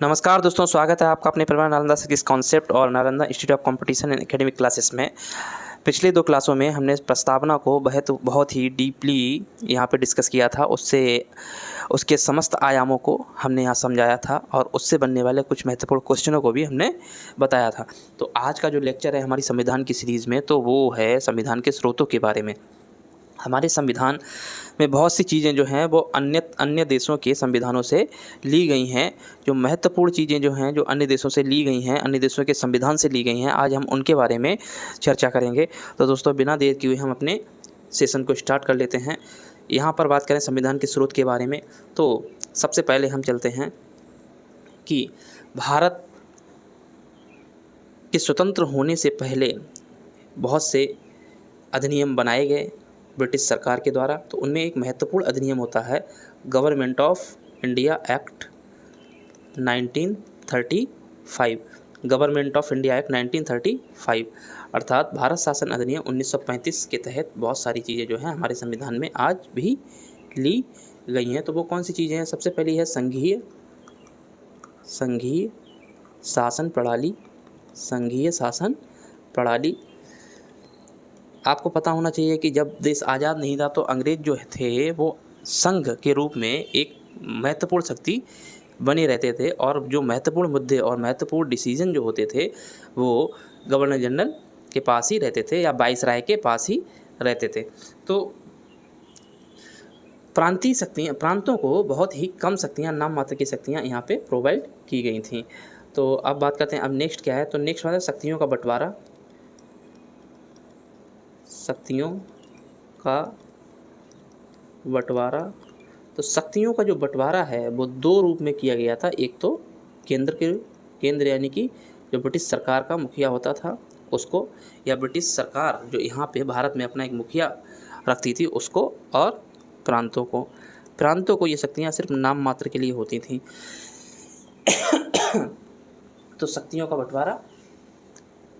नमस्कार दोस्तों, स्वागत है आपका अपने परिवार नालंदा सिक्स कॉन्सेप्ट और Nalanda institute of competition and academic classes में। पिछले 2 क्लासों में हमने प्रस्तावना को बहुत ही डीपली यहाँ पे डिस्कस किया था। उसके समस्त आयामों को हमने यहाँ समझाया था और उससे बनने वाले कुछ महत्वपूर्ण क्वेश्चनों को भी हमने बताया था। तो आज का जो लेक्चर है हमारी संविधान की सीरीज़ में, तो वो है संविधान के स्रोतों के बारे में। हमारे संविधान में बहुत सी चीज़ें जो हैं वो अन्य देशों के संविधानों से ली गई हैं। जो महत्वपूर्ण चीज़ें जो हैं जो अन्य देशों से ली गई हैं, अन्य देशों के संविधान से ली गई हैं, आज हम उनके बारे में चर्चा करेंगे। तो दोस्तों, बिना देर किए हुए हम अपने सेशन को स्टार्ट कर लेते हैं। यहाँ पर बात करें संविधान के स्रोत के बारे में, तो सबसे पहले हम चलते हैं कि भारत के स्वतंत्र होने से पहले बहुत से अधिनियम बनाए गए ब्रिटिश सरकार के द्वारा। तो उनमें एक महत्वपूर्ण अधिनियम होता है government of India act 1935। Government of India act 1935 अर्थात भारत शासन अधिनियम 1935 के तहत बहुत सारी चीज़ें जो हैं हमारे संविधान में आज भी ली गई हैं। तो वो कौन सी चीज़ें हैं? सबसे पहली है संघीय शासन प्रणाली। संघीय शासन प्रणाली। आपको पता होना चाहिए कि जब देश आज़ाद नहीं था तो अंग्रेज जो थे वो संघ के रूप में एक महत्वपूर्ण शक्ति बने रहते थे और जो महत्वपूर्ण मुद्दे और महत्वपूर्ण डिसीजन जो होते थे वो गवर्नर जनरल के पास ही रहते थे या वाइसराय के पास ही रहते थे। तो प्रांतों को बहुत ही कम शक्तियाँ, नाम मात्र की शक्तियाँ यहाँ पे प्रोवाइड की गई थी। तो अब बात करते हैं, अब नेक्स्ट क्या है? तो नेक्स्ट बात है शक्तियों का बंटवारा। शक्तियों का बंटवारा। तो शक्तियों का जो बंटवारा है वो 2 रूप में किया गया था। एक तो केंद्र यानी कि जो ब्रिटिश सरकार का मुखिया होता था उसको, या ब्रिटिश सरकार जो यहाँ पे भारत में अपना एक मुखिया रखती थी उसको, और प्रांतों को ये शक्तियाँ सिर्फ नाम मात्र के लिए होती थी। तो शक्तियों का बंटवारा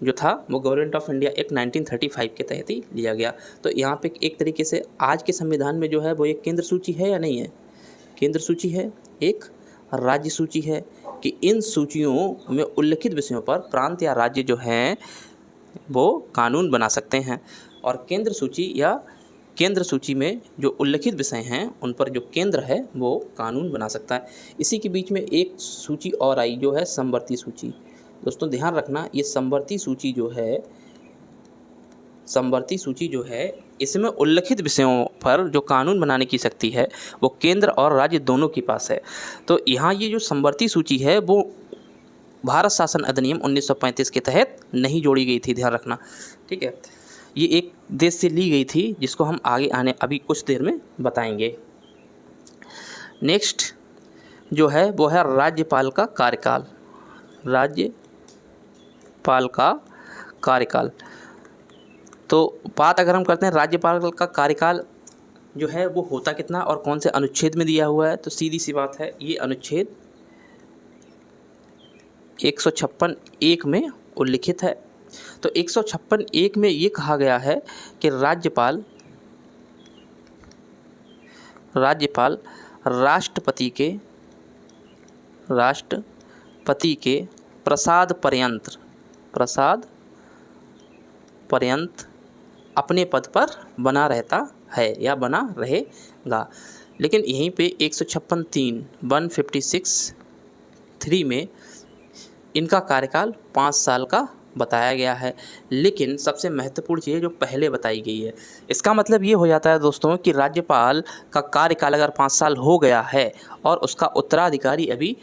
जो था वो गवर्नमेंट ऑफ इंडिया एक्ट 1935 के तहत ही लिया गया। तो यहाँ पे एक तरीके से आज के संविधान में जो है वो एक केंद्र सूची है या नहीं है? केंद्र सूची है, एक राज्य सूची है कि इन सूचियों में उल्लिखित विषयों पर प्रांत या राज्य जो हैं वो कानून बना सकते हैं। और केंद्र सूची में जो उल्लिखित विषय हैं उन पर जो केंद्र है वो कानून बना सकता है। इसी के बीच में एक सूची और आई जो है समवर्ती सूची। दोस्तों ध्यान रखना, ये समवर्ती सूची जो है इसमें उल्लिखित विषयों पर जो कानून बनाने की शक्ति है वो केंद्र और राज्य दोनों के पास है। तो यहाँ ये जो समवर्ती सूची है वो भारत शासन अधिनियम 1935 के तहत नहीं जोड़ी गई थी, ध्यान रखना, ठीक है। ये एक देश से ली गई थी जिसको हम अभी कुछ देर में बताएंगे। नेक्स्ट जो है वो है राज्यपाल का कार्यकाल। राज्यपाल का कार्यकाल। तो बात अगर हम करते हैं राज्यपाल का कार्यकाल जो है वो होता कितना और कौन से अनुच्छेद में दिया हुआ है, तो सीधी सी बात है, ये अनुच्छेद 156(1) में उल्लिखित है। तो 156(1) में ये कहा गया है कि राज्यपाल राष्ट्रपति के प्रसाद पर्यंत अपने पद पर बना रहता है या बना रहेगा। लेकिन यहीं पे 156(3) में इनका कार्यकाल 5 साल का बताया गया है। लेकिन सबसे महत्वपूर्ण चीज़ जो पहले बताई गई है, इसका मतलब ये हो जाता है दोस्तों कि राज्यपाल का कार्यकाल अगर 5 साल हो गया है और उसका उत्तराधिकारी अभी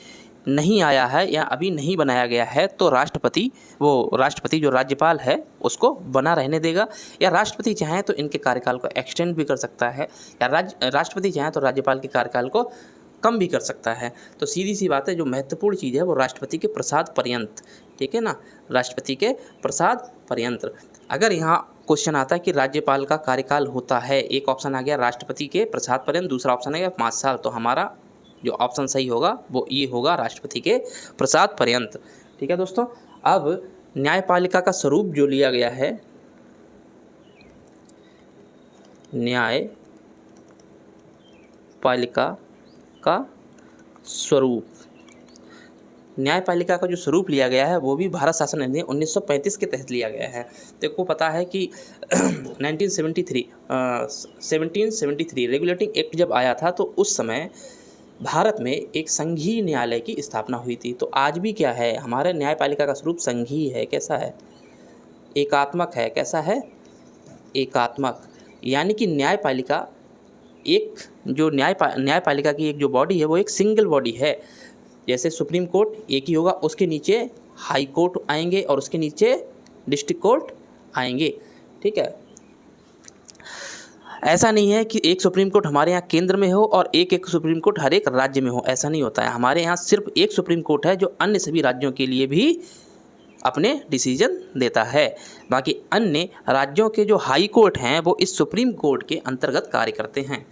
नहीं आया है या अभी नहीं बनाया गया है तो राष्ट्रपति जो राज्यपाल है उसको बना रहने देगा, या राष्ट्रपति चाहें तो इनके कार्यकाल को एक्सटेंड भी कर सकता है, या राष्ट्रपति चाहें तो राज्यपाल के कार्यकाल को कम भी कर सकता है। तो सीधी सी बात है, जो महत्वपूर्ण चीज़ है वो राष्ट्रपति के प्रसाद पर्यंत, ठीक है ना, राष्ट्रपति के प्रसाद पर्यंत। अगर यहाँ क्वेश्चन आता है कि राज्यपाल का कार्यकाल होता है, एक ऑप्शन आ गया राष्ट्रपति के प्रसाद पर्यंत, दूसरा ऑप्शन आ गया 5 साल, तो हमारा जो ऑप्शन सही होगा वो ये होगा, राष्ट्रपति के प्रसाद पर्यंत, ठीक है दोस्तों। अब न्यायपालिका का स्वरूप जो लिया गया है, न्यायपालिका का स्वरूप, न्यायपालिका का जो स्वरूप लिया गया है वो भी भारत शासन अधिनियम 1935 के तहत लिया गया है। तो आपको पता है कि 1773 रेगुलेटिंग एक्ट जब आया था तो उस समय भारत में एक संघीय न्यायालय की स्थापना हुई थी। तो आज भी क्या है, हमारे न्यायपालिका का स्वरूप संघीय है। कैसा है? एकात्मक है। कैसा है? एकात्मक। यानी कि न्यायपालिका एक जो न्यायपालिका की एक जो बॉडी है वो एक सिंगल बॉडी है। जैसे सुप्रीम कोर्ट एक ही होगा, उसके नीचे हाई कोर्ट आएंगे और उसके नीचे डिस्ट्रिक्ट कोर्ट आएंगे। ठीक है, ऐसा नहीं है कि एक सुप्रीम कोर्ट हमारे यहाँ केंद्र में हो और एक सुप्रीम कोर्ट हर एक राज्य में हो, ऐसा नहीं होता है। हमारे यहाँ सिर्फ एक सुप्रीम कोर्ट है जो अन्य सभी राज्यों के लिए भी अपने डिसीजन देता है। बाकी अन्य राज्यों के जो हाई कोर्ट हैं वो इस सुप्रीम कोर्ट के अंतर्गत कार्य करते हैं।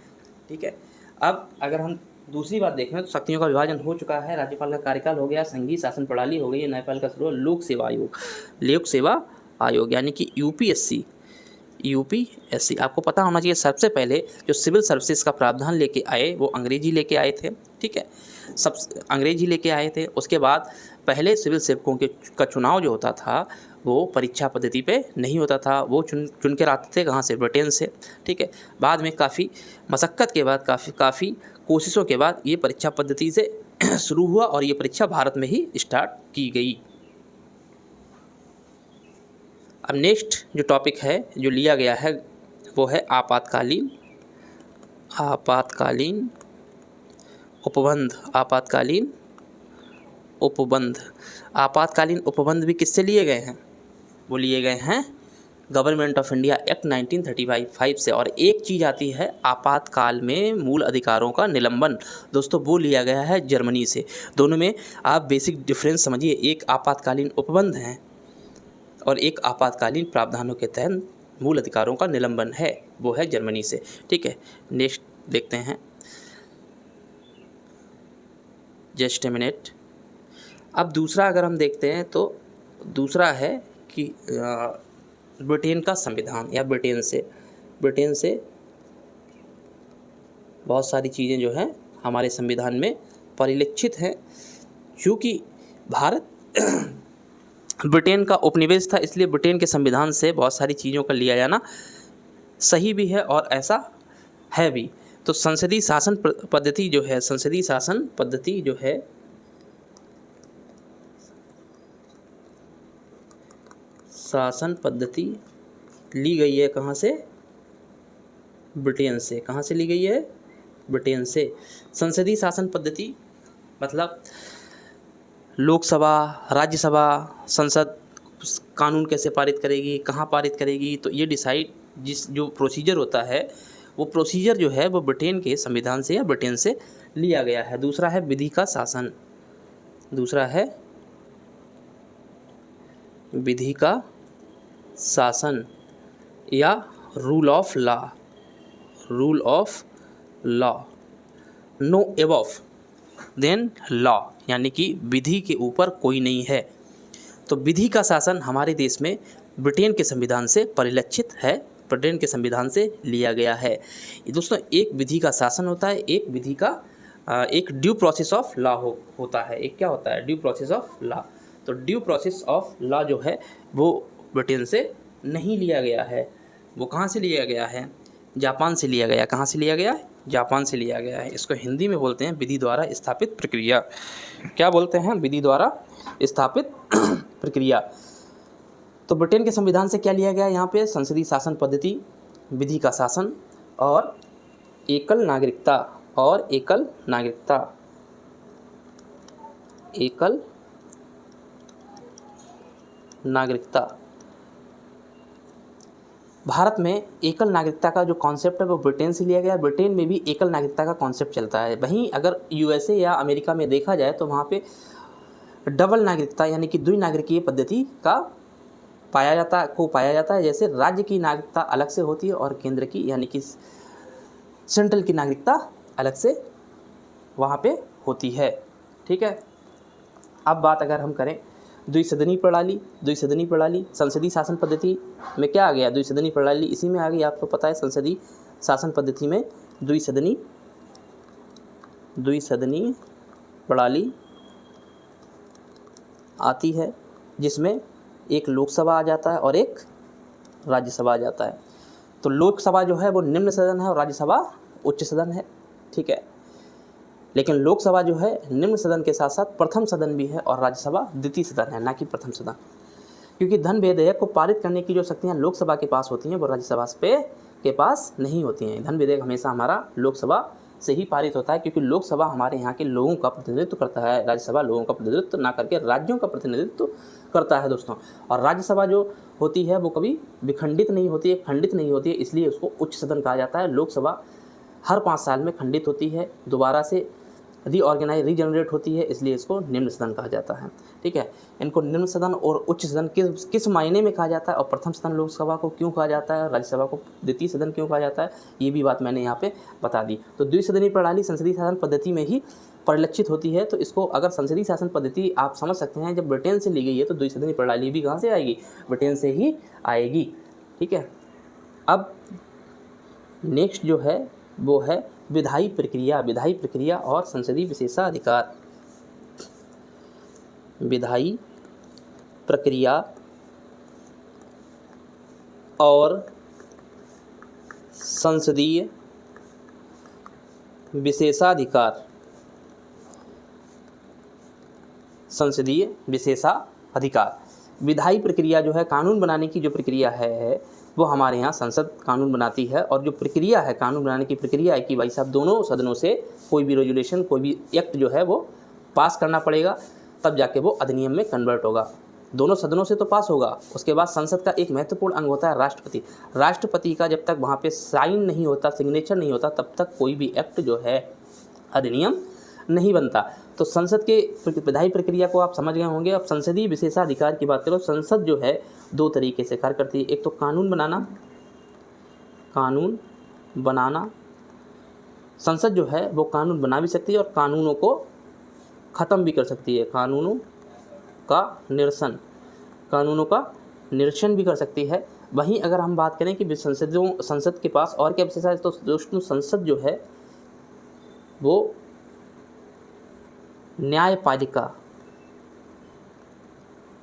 ठीक है, अब अगर हम दूसरी बात देखें तो शक्तियों का विभाजन हो चुका है, राज्यपाल का कार्यकाल हो गया, संघीय शासन प्रणाली हो गई, न्यायपालिका शुरू, लोक सेवा आयोग यानी कि यूपीएससी। आपको पता होना चाहिए सबसे पहले जो सिविल सर्विसेज का प्रावधान लेके आए वो अंग्रेजी लेके आए थे। ठीक है, सब अंग्रेजी लेके आए थे। उसके बाद पहले सिविल सेवकों का चुनाव जो होता था वो परीक्षा पद्धति पे नहीं होता था, वो चुन के आते थे। कहाँ से? ब्रिटेन से। ठीक है, बाद में काफ़ी मशक्क़त के बाद काफ़ी कोशिशों के बाद ये परीक्षा पद्धति से शुरू हुआ और ये परीक्षा भारत में ही स्टार्ट की गई। अब नेक्स्ट जो टॉपिक है जो लिया गया है वो है आपातकालीन उपबंध भी किससे लिए गए हैं? वो लिए गए हैं गवर्नमेंट ऑफ इंडिया एक्ट 1935 से। और एक चीज़ आती है आपातकाल में मूल अधिकारों का निलंबन, दोस्तों वो लिया गया है जर्मनी से। दोनों में आप बेसिक डिफरेंस समझिए, एक आपातकालीन उपबंध है और एक आपातकालीन प्रावधानों के तहत मूल अधिकारों का निलंबन है, वो है जर्मनी से। ठीक है, नेक्स्ट देखते हैं, जस्ट ए मिनट। अब दूसरा अगर हम देखते हैं तो दूसरा है कि ब्रिटेन का संविधान या ब्रिटेन से बहुत सारी चीज़ें जो हैं हमारे संविधान में परिलक्षित हैं। क्योंकि भारत ब्रिटेन का उपनिवेश था, इसलिए ब्रिटेन के संविधान से बहुत सारी चीज़ों का लिया जाना सही भी है और ऐसा है भी। तो संसदीय शासन पद्धति जो है, शासन पद्धति ली गई है कहाँ से? ब्रिटेन से। कहाँ से ली गई है? ब्रिटेन से। संसदीय शासन पद्धति मतलब लोकसभा, राज्यसभा, संसद कानून कैसे पारित करेगी, कहाँ पारित करेगी, तो ये जो प्रोसीजर होता है वो प्रोसीजर जो है वो ब्रिटेन के संविधान से या ब्रिटेन से लिया गया है। दूसरा है विधि का शासन या rule of law, no above than law, यानी कि विधि के ऊपर कोई नहीं है। तो विधि का शासन हमारे देश में ब्रिटेन के संविधान से परिलक्षित है, ब्रिटेन के संविधान से लिया गया है। दोस्तों, एक विधि का शासन होता है, एक ड्यू प्रोसेस ऑफ लॉ होता है। एक क्या होता है? Due process of law. तो ड्यू प्रोसेस ऑफ लॉ जो है वो ब्रिटेन से नहीं लिया गया है। वो कहाँ से लिया गया है? जापान से लिया गया। कहाँ से लिया गया? जापान से लिया गया है। इसको हिंदी में बोलते हैं विधि द्वारा स्थापित प्रक्रिया। क्या बोलते हैं? विधि द्वारा स्थापित प्रक्रिया। तो ब्रिटेन के संविधान से क्या लिया गया यहाँ पे? संसदीय शासन पद्धति, विधि का शासन और एकल नागरिकता। भारत में एकल नागरिकता का जो कॉन्सेप्ट है वो ब्रिटेन से लिया गया। ब्रिटेन में भी एकल नागरिकता का कॉन्सेप्ट चलता है। वहीं अगर यूएसए या अमेरिका में देखा जाए तो वहाँ पे डबल नागरिकता यानी कि द्विनागरिकीय पद्धति का पाया जाता है। जैसे राज्य की नागरिकता अलग से होती है और केंद्र की यानी कि सेंट्रल की नागरिकता अलग से वहाँ पे होती है। ठीक है, अब बात अगर हम करें द्विसदनीय प्रणाली संसदीय शासन पद्धति में क्या आ गया? द्विसदनीय प्रणाली इसी में आ गई। आपको पता है संसदीय शासन पद्धति में द्विसदनीय प्रणाली आती है, जिसमें एक लोकसभा आ जाता है और एक राज्यसभा आ जाता है। तो लोकसभा जो है वो निम्न सदन है और राज्यसभा उच्च सदन है, ठीक है। लेकिन लोकसभा जो है निम्न सदन के साथ साथ प्रथम सदन भी है और राज्यसभा द्वितीय सदन है, ना कि प्रथम सदन। क्योंकि धन विधेयक को पारित करने की जो शक्तियाँ लोकसभा के पास होती हैं वो राज्यसभा के पास नहीं होती हैं। धन विधेयक हमेशा हमारा लोकसभा से ही पारित होता है, क्योंकि लोकसभा हमारे यहाँ के लोगों का प्रतिनिधित्व करता है, राज्यसभा लोगों का प्रतिनिधित्व ना करके राज्यों का प्रतिनिधित्व करता है दोस्तों। और राज्यसभा जो होती है वो कभी विखंडित नहीं होती है, खंडित नहीं होती है, इसलिए उसको उच्च सदन कहा जाता है। लोकसभा हर 5 साल में खंडित होती है, दोबारा से रीजनरेट होती है, इसलिए इसको निम्न सदन कहा जाता है, ठीक है। इनको निम्न सदन और उच्च सदन किस मायने में कहा जाता है, और प्रथम सदन लोकसभा को क्यों कहा जाता है, राज्यसभा को द्वितीय सदन क्यों कहा जाता है, ये भी बात मैंने यहाँ पे बता दी। तो द्विसदनीय प्रणाली संसदीय शासन पद्धति में ही परिलक्षित होती है। तो इसको अगर संसदीय शासन पद्धति आप समझ सकते हैं जब ब्रिटेन से ली गई है, तो द्विसदनीय प्रणाली भी कहाँ से आएगी, ब्रिटेन से ही आएगी, ठीक है। अब नेक्स्ट जो है वो है विधायी प्रक्रिया और संसदीय विशेषाधिकार। विधायी प्रक्रिया और संसदीय विशेषाधिकार। विधायी प्रक्रिया जो है कानून बनाने की जो प्रक्रिया है वो हमारे यहाँ संसद कानून बनाती है, और जो प्रक्रिया है कानून बनाने की प्रक्रिया है कि भाई साहब दोनों सदनों से कोई भी रेजुलेशन, कोई भी एक्ट जो है वो पास करना पड़ेगा, तब जाके वो अधिनियम में कन्वर्ट होगा। दोनों सदनों से तो पास होगा, उसके बाद संसद का एक महत्वपूर्ण अंग होता है राष्ट्रपति। राष्ट्रपति का जब तक वहाँ पे साइन नहीं होता, सिग्नेचर नहीं होता, तब तक कोई भी एक्ट जो है अधिनियम नहीं बनता। तो संसद के विधायी प्रक्रिया को आप समझ गए होंगे। अब संसदीय विशेषाधिकार की बात करो, संसद जो है 2 तरीके से कार्य करती है। एक तो कानून बनाना, संसद जो है वो कानून बना भी सकती है और कानूनों को ख़त्म भी कर सकती है, कानूनों का निरसन भी कर सकती है। वहीं अगर हम बात करें कि संसद के पास और क्या विशेषता है, तो दोस्तों संसद जो है वो न्यायपालिका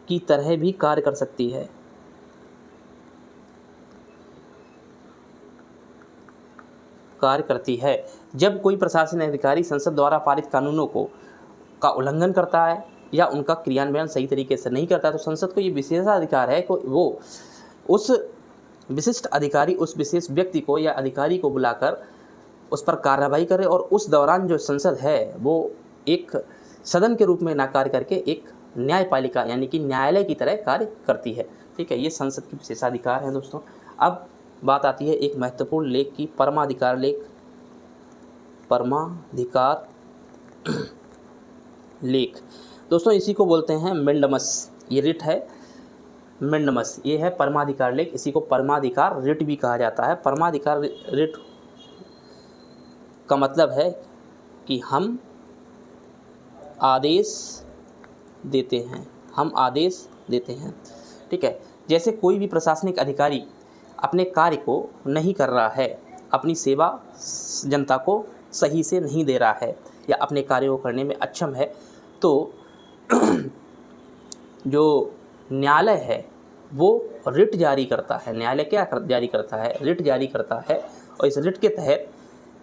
की तरह भी कार्य कर सकती है। कार्य करती है जब कोई प्रशासनिक अधिकारी संसद द्वारा पारित कानूनों का उल्लंघन करता है या उनका क्रियान्वयन सही तरीके से नहीं करता है, तो संसद को ये विशेषाधिकार है कि वो उस विशिष्ट अधिकारी, उस विशेष व्यक्ति को या अधिकारी को बुलाकर उस पर कार्रवाई करे, और उस दौरान जो संसद है वो एक सदन के रूप में ना कार्य करके एक न्यायपालिका यानी कि न्यायालय की तरह कार्य करती है, ठीक है। ये संसद की विशेषाधिकार है दोस्तों। अब बात आती है एक महत्वपूर्ण लेख की, परमाधिकार लेख। दोस्तों इसी को बोलते हैं मेंडमस, ये रिट है मेंडमस, ये है परमाधिकार लेख, इसी को परमाधिकार रिट भी कहा जाता है। परमाधिकार रिट का मतलब है कि हम आदेश देते हैं, ठीक है। जैसे कोई भी प्रशासनिक अधिकारी अपने कार्य को नहीं कर रहा है, अपनी सेवा जनता को सही से नहीं दे रहा है या अपने कार्य को करने में अक्षम है, तो जो न्यायालय है वो रिट जारी करता है। न्यायालय क्या जारी करता है, रिट जारी करता है, और इस रिट के तहत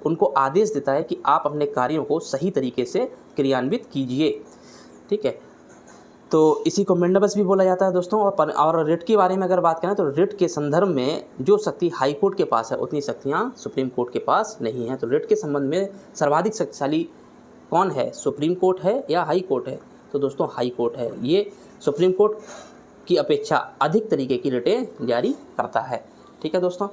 उनको आदेश देता है कि आप अपने कार्यों को सही तरीके से क्रियान्वित कीजिए, ठीक है। तो इसी को मेंडमस भी बोला जाता है दोस्तों। और रिट के बारे में अगर बात करें तो रिट के संदर्भ में जो शक्ति हाई कोर्ट के पास है उतनी शक्तियाँ सुप्रीम कोर्ट के पास नहीं हैं। तो रिट के संबंध में सर्वाधिक शक्तिशाली कौन है, सुप्रीम कोर्ट है या हाई कोर्ट है, तो दोस्तों हाई कोर्ट है। ये सुप्रीम कोर्ट की अपेक्षा अधिक तरीके की रिटें जारी करता है, ठीक है दोस्तों।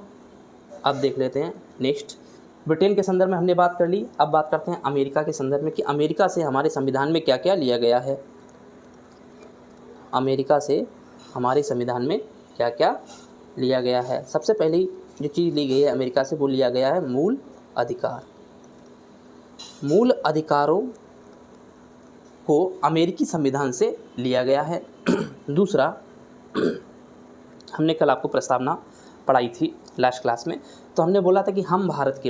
अब देख लेते हैं नेक्स्ट, ब्रिटेन के संदर्भ में हमने बात कर ली। अब बात करते हैं अमेरिका के संदर्भ में कि अमेरिका से हमारे संविधान में क्या क्या लिया गया है। अमेरिका से हमारे संविधान में क्या क्या लिया गया है। सबसे पहली जो चीज़ ली गई है अमेरिका से वो लिया गया है मूल अधिकार। मूल अधिकारों को अमेरिकी संविधान से लिया गया है। दूसरा, हमने कल आपको प्रस्तावना पढ़ाई थी लास्ट क्लास में, तो हमने बोला था कि हम भारत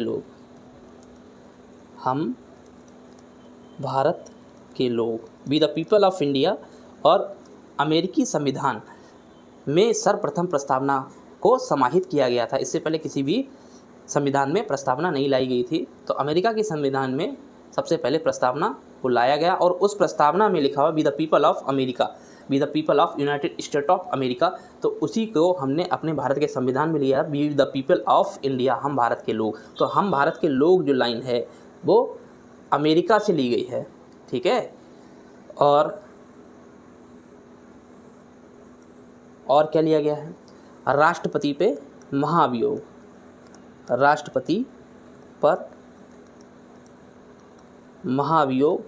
के लोग we the people of India, और अमेरिकी संविधान में सर्वप्रथम प्रस्तावना को समाहित किया गया था। इससे पहले किसी भी संविधान में प्रस्तावना नहीं लाई गई थी। तो अमेरिका के संविधान में सबसे पहले प्रस्तावना को लाया गया और उस प्रस्तावना में लिखा हुआ be the people of America, be the people of United state of America. तो उसी को हमने अपने भारत के संविधान में लिया, be the people of India, हम भारत के लोग। तो हम भारत के लोग जो लाइन है वो अमेरिका से ली गई है, ठीक है। और क्या लिया गया है? राष्ट्रपति पे महाभियोग, राष्ट्रपति पर महाभियोग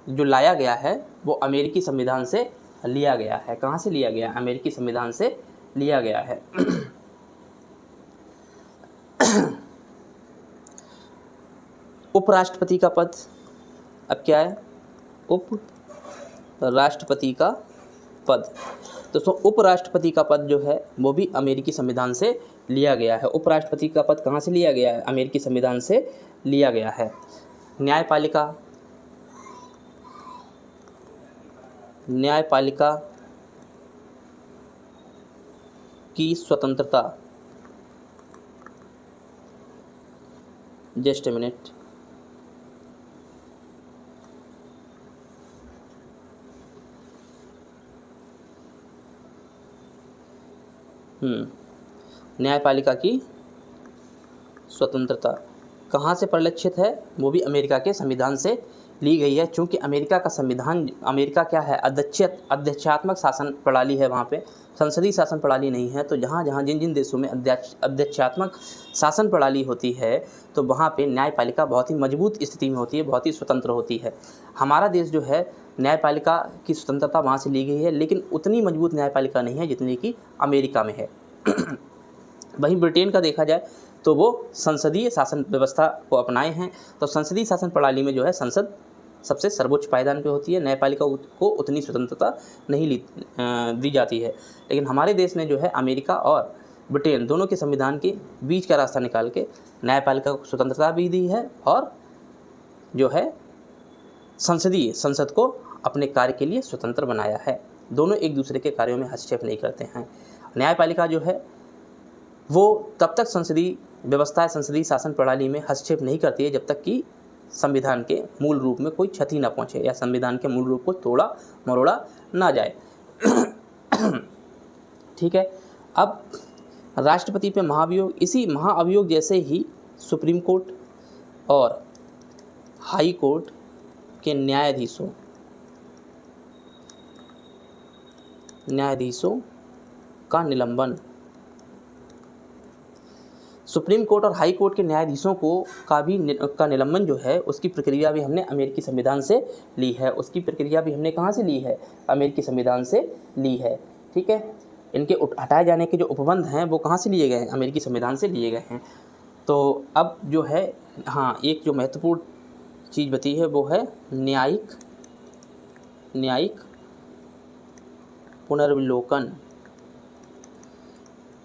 जो लाया गया है वो अमेरिकी संविधान से लिया गया है। कहाँ से लिया गया? अमेरिकी संविधान से लिया गया है। उपराष्ट्रपति का पद अब क्या है? उपराष्ट्रपति का पद। दोस्तों उपराष्ट्रपति का पद जो है वो भी अमेरिकी संविधान से लिया गया है। उपराष्ट्रपति का पद कहाँ से लिया गया है? अमेरिकी संविधान से लिया गया है। न्यायपालिका, न्यायपालिका की स्वतंत्रता, जस्ट ए मिनट, न्यायपालिका की स्वतंत्रता कहाँ से परिलक्षित है? वो भी अमेरिका के संविधान से ली गई है। चूँकि अमेरिका का संविधान, अमेरिका क्या है? अध्यक्षात्मक शासन प्रणाली है, वहाँ पे संसदीय शासन प्रणाली नहीं है। तो जिन जिन देशों में अध्यक्षात्मक शासन प्रणाली होती है तो वहाँ पे न्यायपालिका बहुत ही मजबूत स्थिति में होती है, बहुत ही स्वतंत्र होती है। हमारा देश जो है न्यायपालिका की स्वतंत्रता वहाँ से ली गई है, लेकिन उतनी मजबूत न्यायपालिका नहीं है जितनी कि अमेरिका में है। वहीं ब्रिटेन का देखा जाए तो वो संसदीय शासन व्यवस्था को अपनाए हैं। तो संसदीय शासन प्रणाली में जो है संसद सबसे सर्वोच्च पायदान पे होती है, न्यायपालिका को उतनी स्वतंत्रता नहीं दी जाती है। लेकिन हमारे देश ने जो है अमेरिका और ब्रिटेन दोनों के संविधान के बीच का रास्ता निकाल के न्यायपालिका को स्वतंत्रता भी दी है और जो है संसद को अपने कार्य के लिए स्वतंत्र बनाया है। दोनों एक दूसरे के कार्यों में हस्तक्षेप नहीं करते हैं। न्यायपालिका जो है वो तब तक संसदीय व्यवस्था, संसदीय शासन प्रणाली में हस्तक्षेप नहीं करती है जब तक कि संविधान के मूल रूप में कोई क्षति ना पहुंचे या संविधान के मूल रूप को तोड़ा मरोड़ा ना जाए। ठीक है। अब राष्ट्रपति पे महाभियोग, इसी महाअभियोग जैसे ही सुप्रीम कोर्ट और हाई कोर्ट के न्यायाधीशों का निलंबन, सुप्रीम कोर्ट और हाई कोर्ट के न्यायाधीशों का निलंबन जो है उसकी प्रक्रिया भी हमने अमेरिकी संविधान से ली है। उसकी प्रक्रिया भी हमने कहाँ से ली है? अमेरिकी संविधान से ली है। ठीक है। इनके हटाए जाने के जो उपबंध हैं वो कहाँ से लिए गए हैं? अमेरिकी संविधान से लिए गए हैं। तो अब जो है एक जो महत्वपूर्ण चीज़ बची है वो है न्यायिक पुनर्विलोकन।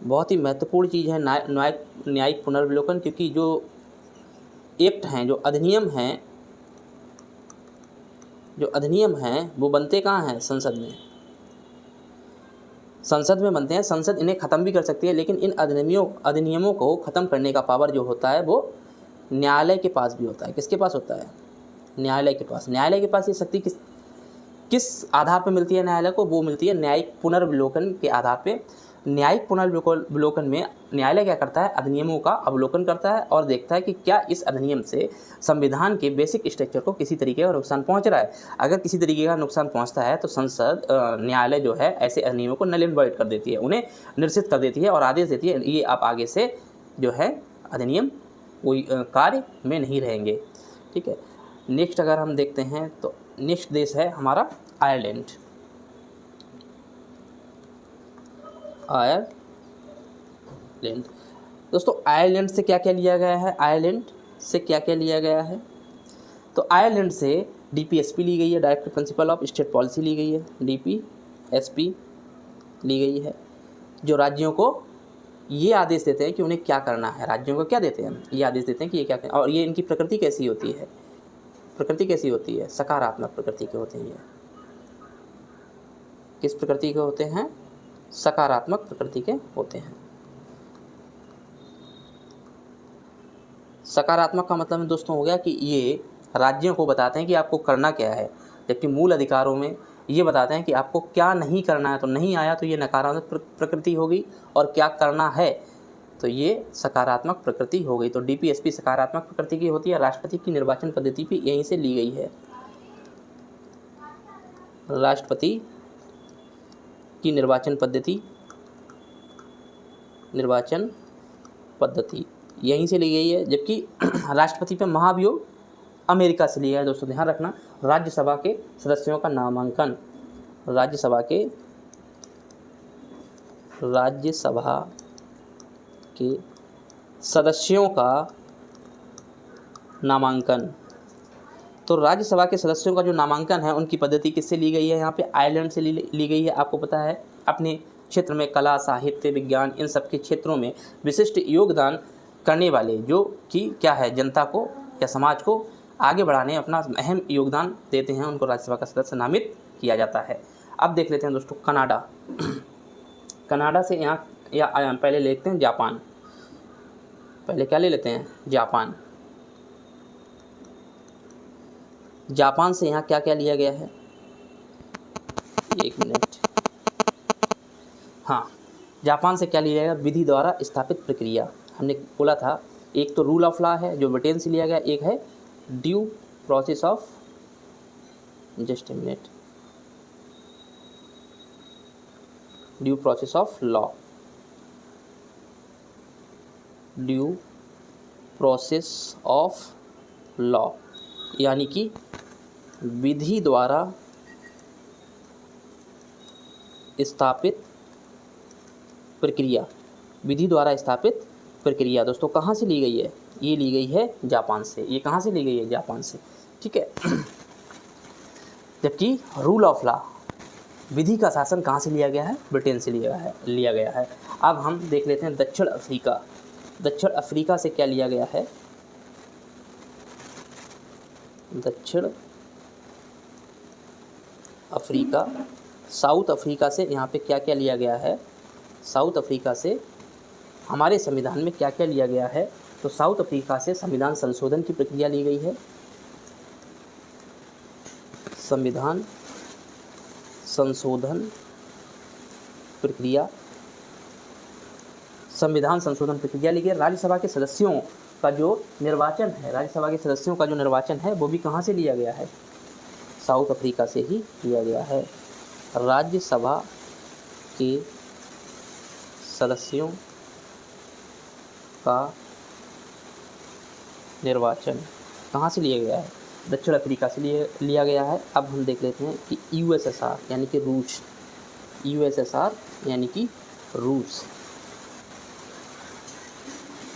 बहुत ही महत्वपूर्ण चीज़ है न्यायिक पुनर्विलोकन, क्योंकि जो एक्ट हैं, जो अधिनियम हैं वो बनते कहाँ हैं? संसद में बनते हैं। संसद इन्हें ख़त्म भी कर सकती है, लेकिन इन अधिनियमों को ख़त्म करने का पावर जो होता है वो न्यायालय के पास भी होता है। किसके पास होता है? न्यायालय के पास। न्यायालय के पास ये शक्ति किस आधार पर मिलती है न्यायालय को? वो मिलती है न्यायिक पुनर्विलोकन के आधार पे। न्यायिक पुनर्विलोकन में न्यायालय क्या करता है? अधिनियमों का अवलोकन करता है और देखता है कि क्या इस अधिनियम से संविधान के बेसिक स्ट्रक्चर को किसी तरीके का नुकसान पहुंच रहा है। अगर किसी तरीके का नुकसान पहुंचता है तो न्यायालय जो है ऐसे अधिनियमों को नल एंड वॉइड कर देती है, उन्हें निरसित कर देती है और आदेश देती है ये आप आगे से जो है अधिनियम कोई कार्य में नहीं रहेंगे। ठीक है। नेक्स्ट अगर हम देखते हैं तो नेक्स्ट देश है हमारा आयरलैंड। दोस्तों आयरलैंड से क्या क्या लिया गया है? तो आयरलैंड से DPSP ली गई है, direct principle of state policy ली गई है, DPSP ली गई है, जो राज्यों को ये आदेश देते हैं कि उन्हें क्या करना है। राज्यों को क्या देते हैं? ये आदेश देते हैं कि ये क्या करें। और ये इनकी प्रकृति कैसी होती है? सकारात्मक प्रकृति की होती है। किस प्रकृति के होते हैं? सकारात्मक प्रकृति के होते हैं। सकारात्मक का मतलब दोस्तों हो गया कि ये राज्यों को बताते हैं कि आपको करना क्या है, जबकि मूल अधिकारों में ये बताते हैं कि आपको क्या नहीं करना है। तो नहीं आया तो ये नकारात्मक प्रकृति होगी, और क्या करना है तो ये सकारात्मक प्रकृति हो गई। तो डीपीएसपी सकारात्मक प्रकृति की होती है। राष्ट्रपति की निर्वाचन पद्धति भी यहीं से ली गई है। राष्ट्रपति की निर्वाचन पद्धति यहीं से ली गई है, जबकि राष्ट्रपति पे महाभियोग अमेरिका से लिया है। दोस्तों ध्यान रखना, राज्यसभा के सदस्यों का नामांकन, राज्यसभा के सदस्यों का नामांकन। तो राज्यसभा के सदस्यों का जो नामांकन है उनकी पद्धति किससे ली गई है? यहाँ पे आयरलैंड से ली गई है। आपको पता है अपने क्षेत्र में कला, साहित्य, विज्ञान, इन सब के क्षेत्रों में विशिष्ट योगदान करने वाले, जो कि क्या है, जनता को या समाज को आगे बढ़ाने अपना अहम योगदान देते हैं, उनको राज्यसभा का सदस्य नामित किया जाता है। अब देख लेते हैं दोस्तों कनाडा। कनाडा से यहाँ या पहले लेते हैं जापान। पहले क्या ले लेते हैं? जापान। जापान से यहाँ क्या क्या लिया गया है? एक मिनट। हाँ, जापान से क्या लिया गया? विधि द्वारा स्थापित प्रक्रिया। हमने बोला था एक तो रूल ऑफ लॉ है जो ब्रिटेन से लिया गया, एक है due process of, just a minute, due process of law, due process of law, यानी कि विधि द्वारा स्थापित प्रक्रिया। विधि द्वारा स्थापित प्रक्रिया दोस्तों कहाँ से ली गई है? ये ली गई है जापान से। ये कहाँ से ली गई है? जापान से। ठीक है। जबकि रूल ऑफ लॉ, विधि का शासन कहाँ से लिया गया है? ब्रिटेन से लिया गया है। अब हम देख लेते हैं दक्षिण अफ्रीका। दक्षिण अफ्रीका से क्या लिया गया है? दक्षिण अफ्रीका, साउथ अफ्रीका से यहाँ पे क्या क्या लिया गया है? साउथ अफ्रीका से हमारे संविधान में क्या क्या लिया गया है? तो साउथ अफ्रीका से संविधान संशोधन की प्रक्रिया ली गई है। संविधान संशोधन प्रक्रिया, संविधान संशोधन प्रक्रिया ली गई। राज्यसभा के सदस्यों का जो निर्वाचन है, राज्यसभा के सदस्यों का जो निर्वाचन है वो भी कहाँ से लिया गया है? साउथ अफ्रीका से ही लिया गया है। राज्यसभा के सदस्यों का निर्वाचन कहाँ से लिया गया है? दक्षिण अफ्रीका से लिया गया है। अब हम देख लेते हैं कि यूएसएसआर यानी कि रूस, यूएसएसआर यानी कि रूस,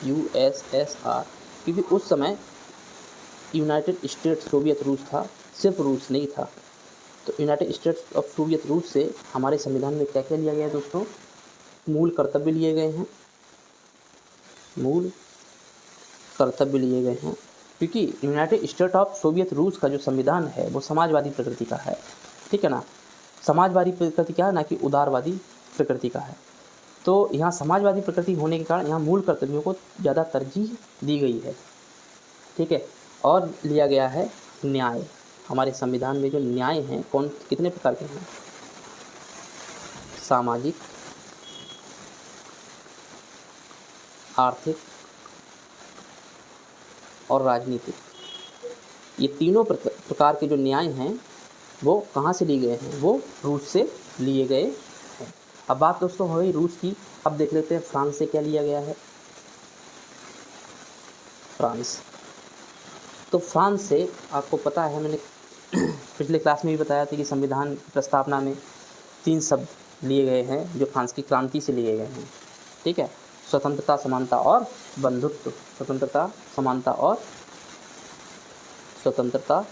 यूएसएसआर, क्योंकि उस समय यूनाइटेड स्टेट्स सोवियत रूस था, सिर्फ रूस नहीं था। तो यूनाइटेड स्टेट्स ऑफ सोवियत रूस से हमारे संविधान में क्या क्या लिया गया है दोस्तों? मूल कर्तव्य लिए गए हैं, मूल कर्तव्य लिए गए हैं, क्योंकि यूनाइटेड स्टेट ऑफ सोवियत रूस का जो संविधान है वो समाजवादी प्रकृति का है। ठीक है ना, समाजवादी प्रकृति का है, ना कि उदारवादी प्रकृति का है। तो यहाँ समाजवादी प्रकृति होने के कारण यहाँ मूल कर्तव्यों को ज़्यादा तरजीह दी गई है। ठीक है। और लिया गया है न्याय। हमारे संविधान में जो न्याय हैं कितने प्रकार के हैं? सामाजिक, आर्थिक और राजनीतिक, ये तीनों प्रकार के जो न्याय हैं वो कहाँ से लिए गए हैं? वो रूस से लिए गए हैं। अब बात दोस्तों हो गई रूस की। अब देख लेते हैं फ्रांस से क्या लिया गया है। फ्रांस, तो फ्रांस से आपको पता है, मैंने पिछले क्लास में भी बताया था कि संविधान की प्रस्तावना में 3 शब्द लिए गए हैं जो फ्रांस की क्रांति से लिए गए हैं। ठीक है, स्वतंत्रता, समानता और बंधुत्व। स्वतंत्रता, समानता और स्वतंत्रता,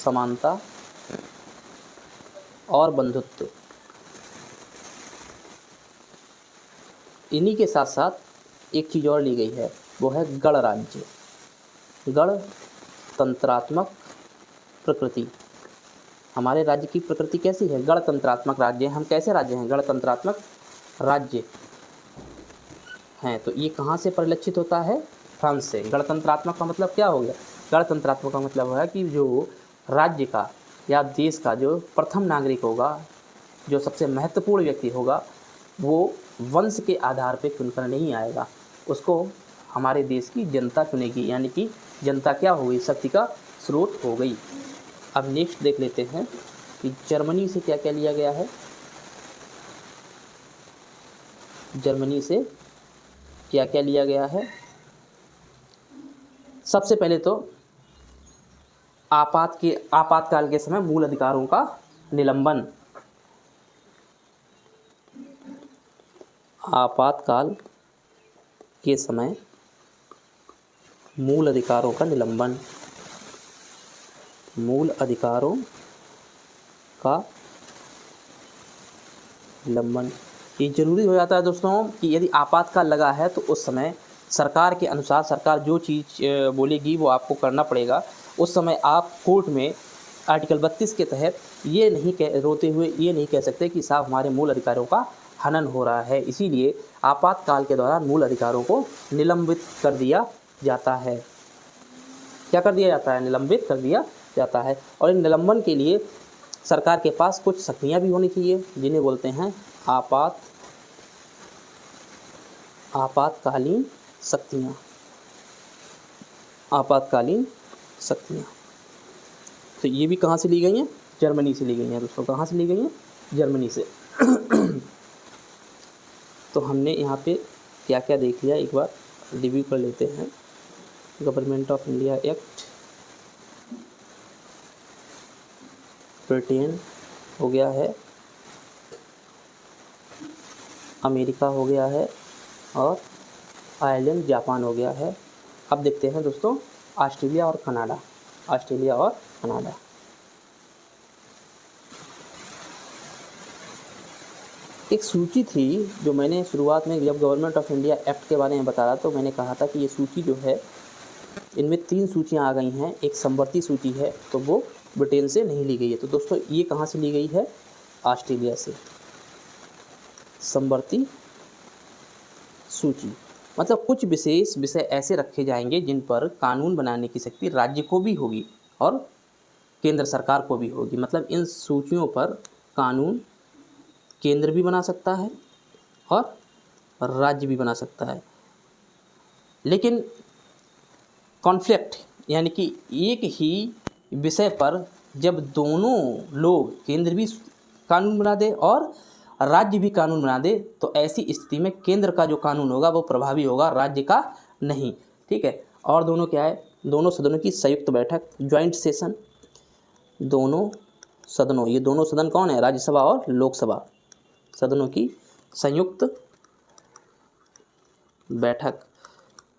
समानता और बंधुत्व। इन्हीं के साथ साथ एक चीज़ और ली गई है, वो है गणराज्य, गणतंत्रात्मक प्रकृति। हमारे राज्य की प्रकृति कैसी है? गणतंत्रात्मक राज्य है। हम कैसे राज्य हैं? गणतंत्रात्मक राज्य हैं। तो ये कहाँ से परिलक्षित होता है? फ्रांस से। गणतंत्रात्मक का मतलब क्या हो गया? गणतंत्रात्मक का मतलब है कि जो राज्य का या देश का जो प्रथम नागरिक होगा, जो सबसे महत्वपूर्ण व्यक्ति होगा, वो वंश के आधार पे चुनकर नहीं आएगा, उसको हमारे देश की जनता चुनेगी। यानी कि जनता क्या हो गई? शक्ति का स्रोत हो गई। अब नेक्स्ट देख लेते हैं कि जर्मनी से क्या क्या लिया गया है। जर्मनी से क्या क्या लिया गया है? सबसे पहले तो आपातकाल के समय मूल अधिकारों का निलंबन। आपातकाल के समय मूल अधिकारों का निलंबन। मूल अधिकारों का निलंबन ये जरूरी हो जाता है दोस्तों कि यदि आपातकाल लगा है तो उस समय सरकार के अनुसार सरकार जो चीज़ बोलेगी वो आपको करना पड़ेगा। उस समय आप कोर्ट में आर्टिकल 32 के तहत ये नहीं रोते हुए ये नहीं कह सकते कि साहब हमारे मूल अधिकारों का हनन हो रहा है। इसीलिए आपातकाल के दौरान मूल अधिकारों को निलंबित कर दिया जाता है। क्या कर दिया जाता है? निलंबित कर दिया जाता है। और इन निलंबन के लिए सरकार के पास कुछ शक्तियाँ भी होनी चाहिए, जिन्हें बोलते हैं आपातकालीन शक्तियाँ। आपातकालीन शक्तियाँ तो ये भी कहाँ से ली गई हैं? जर्मनी से ली गई हैं दोस्तों। कहाँ से ली गई हैं? जर्मनी से। तो हमने यहाँ पे क्या क्या देख लिया, एक बार रिव्यू कर लेते हैं। Government of India act, Britain हो गया है, अमेरिका हो गया है, और आयरलैंड जापान हो गया है। अब देखते हैं दोस्तों ऑस्ट्रेलिया और कनाडा। ऑस्ट्रेलिया और कनाडा एक सूची थी जो मैंने शुरुआत में जब गवर्नमेंट ऑफ इंडिया एक्ट के बारे में बताया तो मैंने कहा था कि ये सूची जो है, इनमें 3 सूचियां आ गई हैं। एक समवर्ती सूची है तो वो ब्रिटेन से नहीं ली गई है। तो दोस्तों ये कहाँ से ली गई है? ऑस्ट्रेलिया से। समवर्ती सूची मतलब कुछ विशेष विषय ऐसे रखे जाएंगे जिन पर कानून बनाने की शक्ति राज्य को भी होगी और केंद्र सरकार को भी होगी। मतलब इन सूचियों पर कानून केंद्र भी बना सकता है और राज्य भी बना सकता है। लेकिन कॉन्फ्लिक्ट यानी कि एक ही विषय पर जब दोनों लोग, केंद्र भी कानून बना दे और राज्य भी कानून बना दे, तो ऐसी स्थिति में केंद्र का जो कानून होगा वो प्रभावी होगा, राज्य का नहीं। ठीक है। और दोनों क्या है? दोनों सदनों की संयुक्त बैठक, ज्वाइंट सेशन। दोनों सदनों, ये दोनों सदन कौन है? राज्यसभा और लोकसभा, सदनों की संयुक्त बैठक।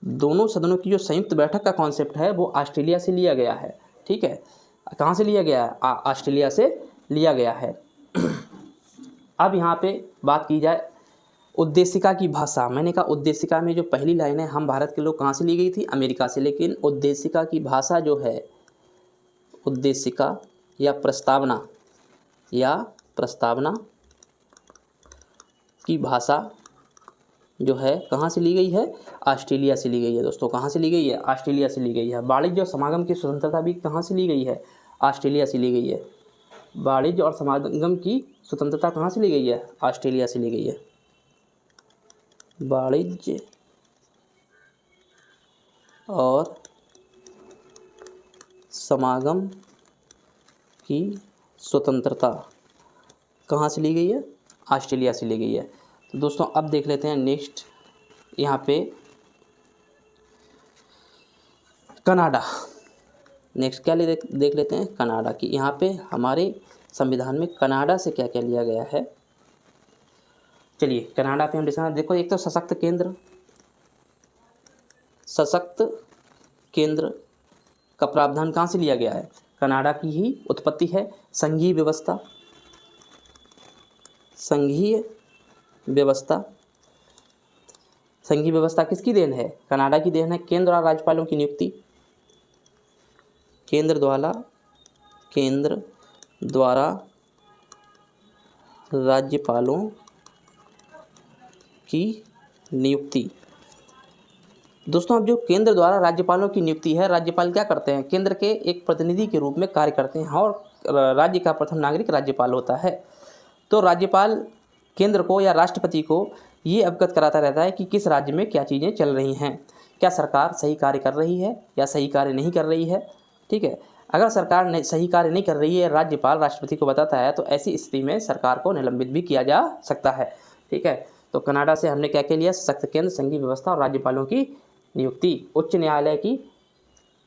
दोनों सदनों की जो संयुक्त बैठक का कॉन्सेप्ट है वो ऑस्ट्रेलिया से लिया गया है। ठीक है। कहाँ से लिया गया है? ऑस्ट्रेलिया से लिया गया है। अब यहाँ पे बात की जाए उद्देशिका की भाषा। मैंने कहा उद्देशिका में जो पहली लाइन है, हम भारत के लोग कहाँ से ली गई थी? अमेरिका से। लेकिन उद्देशिका की भाषा जो है, उद्देशिका या प्रस्तावना की भाषा जो है कहाँ से ली गई है? ऑस्ट्रेलिया से ली गई है दोस्तों। कहाँ से ली गई है? ऑस्ट्रेलिया से ली गई है। वाणिज्य और समागम की स्वतंत्रता भी कहाँ से ली गई है? ऑस्ट्रेलिया से ली गई है। वाणिज्य और समागम की स्वतंत्रता कहाँ से ली गई है? ऑस्ट्रेलिया से ली गई है। वाणिज्य और समागम की स्वतंत्रता कहाँ से ली गई है? ऑस्ट्रेलिया से ली गई है। तो दोस्तों अब देख लेते हैं नेक्स्ट, यहाँ पे कनाडा। नेक्स्ट क्या देख लेते हैं? कनाडा की। यहाँ पे हमारे संविधान में कनाडा से क्या क्या लिया गया है। चलिए कनाडा पे हम डिस्कस। देखो एक तो सशक्त केंद्र का प्रावधान कहाँ से लिया गया है? कनाडा की ही उत्पत्ति है। संघीय व्यवस्था किसकी देन है? कनाडा की देन है। केंद्र और राज्यपालों की नियुक्ति, केंद्र द्वारा राज्यपालों की नियुक्ति। दोस्तों, अब जो केंद्र द्वारा राज्यपालों की नियुक्ति है, राज्यपाल क्या करते हैं, केंद्र के एक प्रतिनिधि के रूप में कार्य करते हैं और राज्य का प्रथम नागरिक राज्यपाल होता है। तो राज्यपाल केंद्र को या राष्ट्रपति को ये अवगत कराता रहता है कि किस राज्य में क्या चीज़ें चल रही हैं, क्या सरकार सही कार्य कर रही है या सही कार्य नहीं कर रही है। ठीक है, अगर सरकार सही कार्य नहीं कर रही है, राज्यपाल राष्ट्रपति को बताता है, तो ऐसी स्थिति में सरकार को निलंबित भी किया जा सकता है। ठीक है, तो कनाडा से हमने क्या क्या लिया, सशक्त केंद्र, संघीय व्यवस्था और राज्यपालों की नियुक्ति। उच्च न्यायालय की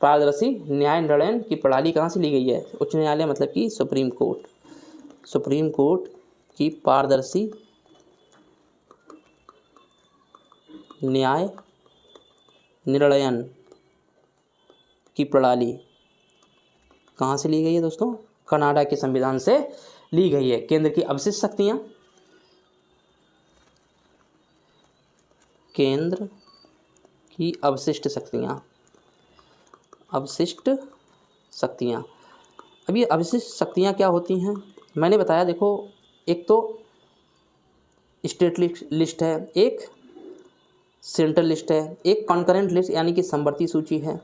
पारदर्शी न्याय निर्णय की प्रणाली कहाँ से ली गई है, उच्च न्यायालय मतलब कि सुप्रीम कोर्ट। सुप्रीम कोर्ट की पारदर्शी न्याय निर्णयन की प्रणाली कहाँ से ली गई है दोस्तों, कनाडा के संविधान से ली गई है। केंद्र की अवशिष्ट शक्तियाँ, केंद्र की अवशिष्ट शक्तियाँ, अवशिष्ट शक्तियाँ। अब ये अवशिष्ट शक्तियाँ क्या होती हैं, मैंने बताया, देखो एक तो स्टेट लिस्ट है, एक सेंट्रल लिस्ट है, एक कॉन्करेंट लिस्ट यानी कि समवर्ती सूची है।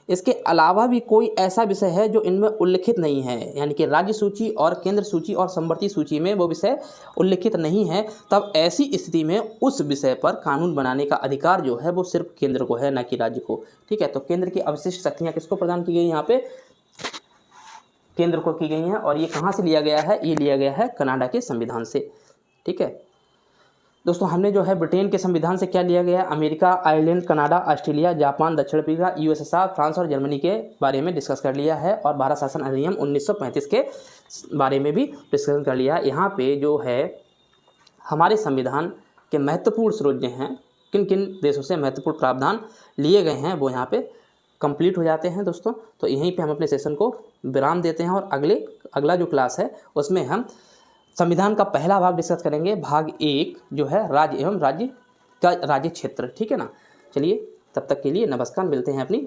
इसके अलावा भी कोई ऐसा विषय है जो इनमें उल्लिखित नहीं है, यानी कि राज्य सूची और केंद्र सूची और समवर्ती सूची में वो विषय उल्लिखित नहीं है, तब ऐसी स्थिति में उस विषय पर कानून बनाने का अधिकार जो है वो सिर्फ केंद्र को है, ना कि राज्य को। ठीक है, तो केंद्र की अवशिष्ट शक्तियाँ किसको प्रदान की गई, यहाँ पे केंद्र को की गई हैं। और ये कहाँ से लिया गया है, ये लिया गया है कनाडा के संविधान से। ठीक है दोस्तों, हमने जो है ब्रिटेन के संविधान से क्या लिया गया है, America, Ireland, Canada, Australia, Japan, दक्षिण अफ्रीका, यूएसएसआर, फ्रांस और जर्मनी के बारे में डिस्कस कर लिया है। और भारत शासन अधिनियम 1935 के बारे में भी डिस्कशन कर लिया है। यहाँ पे जो है हमारे संविधान के महत्वपूर्ण स्रोत हैं, किन किन देशों से महत्वपूर्ण प्रावधान लिए गए हैं, वो यहाँ पे कंप्लीट हो जाते हैं दोस्तों। तो यहीं पे हम अपने सेशन को विराम देते हैं और अगला जो क्लास है उसमें हम संविधान का पहला भाग डिस्कस करेंगे, भाग 1 जो है राज्य एवं राज्य क्षेत्र। ठीक है ना, चलिए तब तक के लिए नमस्कार, मिलते हैं अपनी